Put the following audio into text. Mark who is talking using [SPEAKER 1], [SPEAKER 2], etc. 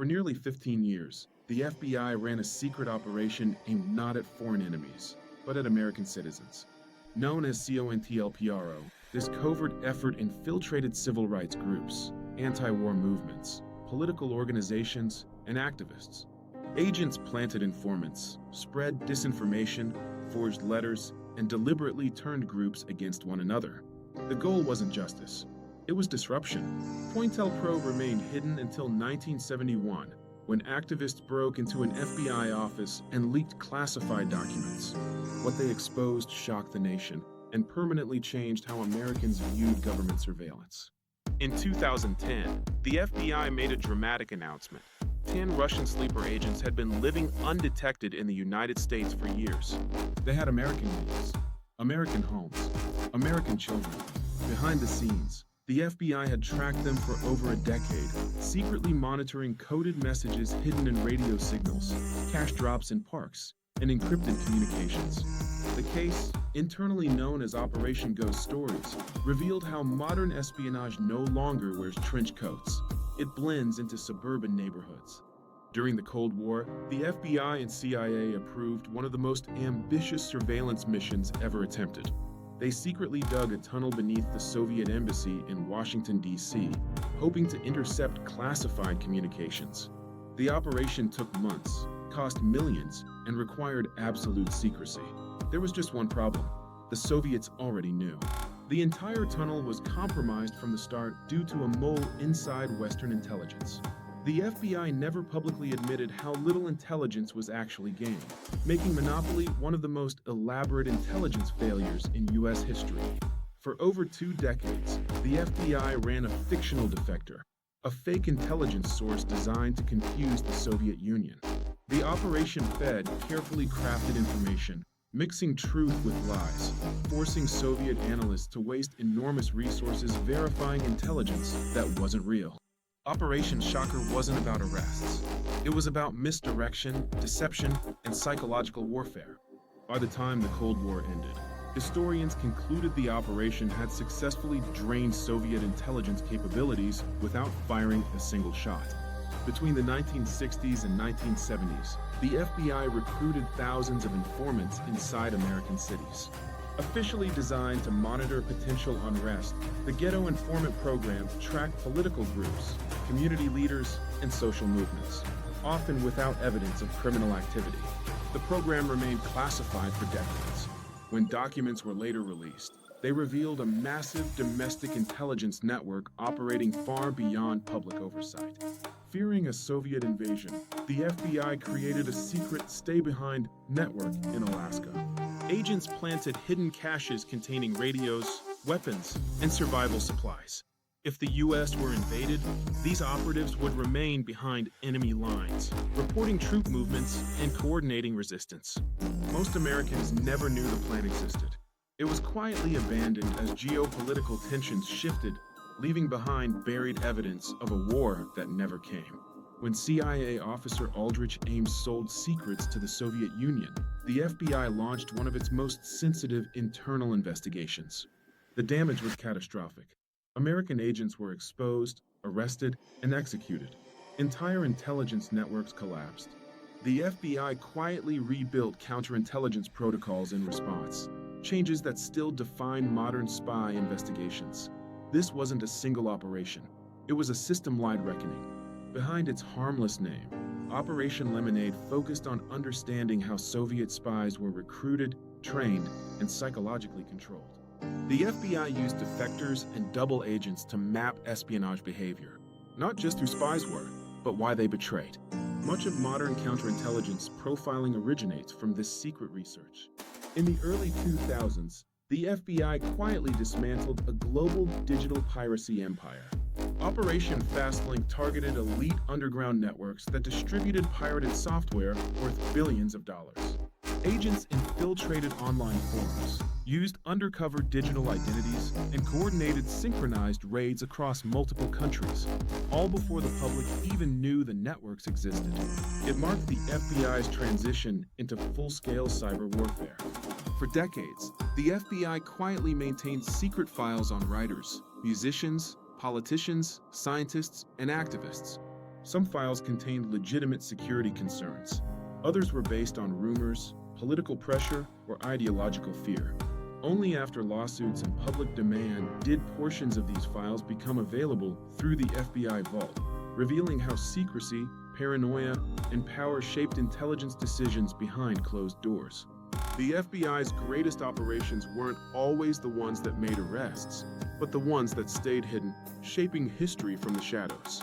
[SPEAKER 1] For nearly 15 years, the FBI ran a secret operation aimed not at foreign enemies, but at American citizens. Known as CONTLPRO, this covert effort infiltrated civil rights groups, anti-war movements, political organizations, and activists. Agents planted informants, spread disinformation, forged letters, and deliberately turned groups against one another. The goal wasn't justice. It was disruption. COINTELPRO remained hidden until 1971, when activists broke into an FBI office and leaked classified documents. What they exposed shocked the nation and permanently changed how Americans viewed government surveillance. In 2010, the FBI made a dramatic announcement. 10 Russian sleeper agents had been living undetected in the United States for years. They had American names, American homes, American children. Behind the scenes, the FBI had tracked them for over a decade, secretly monitoring coded messages hidden in radio signals, cash drops in parks, and encrypted communications. The case, internally known as Operation Ghost Stories, revealed how modern espionage no longer wears trench coats. It blends into suburban neighborhoods. During the Cold War, the FBI and CIA approved one of the most ambitious surveillance missions ever attempted. They secretly dug a tunnel beneath the Soviet embassy in Washington, D.C., hoping to intercept classified communications. The operation took months, cost millions, and required absolute secrecy. There was just one problem. The Soviets already knew. The entire tunnel was compromised from the start due to a mole inside Western intelligence. The FBI never publicly admitted how little intelligence was actually gained, making Monopoly one of the most elaborate intelligence failures in U.S. history. For over 2 decades, the FBI ran a fictional defector, a fake intelligence source designed to confuse the Soviet Union. The operation fed carefully crafted information, mixing truth with lies, forcing Soviet analysts to waste enormous resources verifying intelligence that wasn't real. Operation Shocker wasn't about arrests. It was about misdirection, deception, and psychological warfare. By the time the Cold War ended, historians concluded the operation had successfully drained Soviet intelligence capabilities without firing a single shot. Between the 1960s and 1970s, the FBI recruited thousands of informants inside American cities. Officially designed to monitor potential unrest, the Ghetto Informant Program tracked political groups, community leaders, and social movements, often without evidence of criminal activity. The program remained classified for decades. When documents were later released, they revealed a massive domestic intelligence network operating far beyond public oversight. Fearing a Soviet invasion, the FBI created a secret stay-behind network in Alaska. Agents planted hidden caches containing radios, weapons, and survival supplies. If the U.S. were invaded, these operatives would remain behind enemy lines, reporting troop movements and coordinating resistance. Most Americans never knew the plan existed. It was quietly abandoned as geopolitical tensions shifted, leaving behind buried evidence of a war that never came. When CIA officer Aldrich Ames sold secrets to the Soviet Union, the FBI launched one of its most sensitive internal investigations. The damage was catastrophic. American agents were exposed, arrested, and executed. Entire intelligence networks collapsed. The FBI quietly rebuilt counterintelligence protocols in response, changes that still define modern spy investigations. This wasn't a single operation. It was a system-wide reckoning. Behind its harmless name, Operation Lemonade focused on understanding how Soviet spies were recruited, trained, and psychologically controlled. The FBI used defectors and double agents to map espionage behavior, not just who spies were, but why they betrayed. Much of modern counterintelligence profiling originates from this secret research. In the early 2000s, the FBI quietly dismantled a global digital piracy empire. Operation Fastlink targeted elite underground networks that distributed pirated software worth billions of dollars. Agents infiltrated online forums, used undercover digital identities, and coordinated synchronized raids across multiple countries, all before the public even knew the networks existed. It marked the FBI's transition into full-scale cyber warfare. For decades, the FBI quietly maintained secret files on writers, musicians, politicians, scientists, and activists. Some files contained legitimate security concerns. Others were based on rumors, political pressure, or ideological fear. Only after lawsuits and public demand did portions of these files become available through the FBI vault, revealing how secrecy, paranoia, and power shaped intelligence decisions behind closed doors. The FBI's greatest operations weren't always the ones that made arrests, but the ones that stayed hidden, shaping history from the shadows.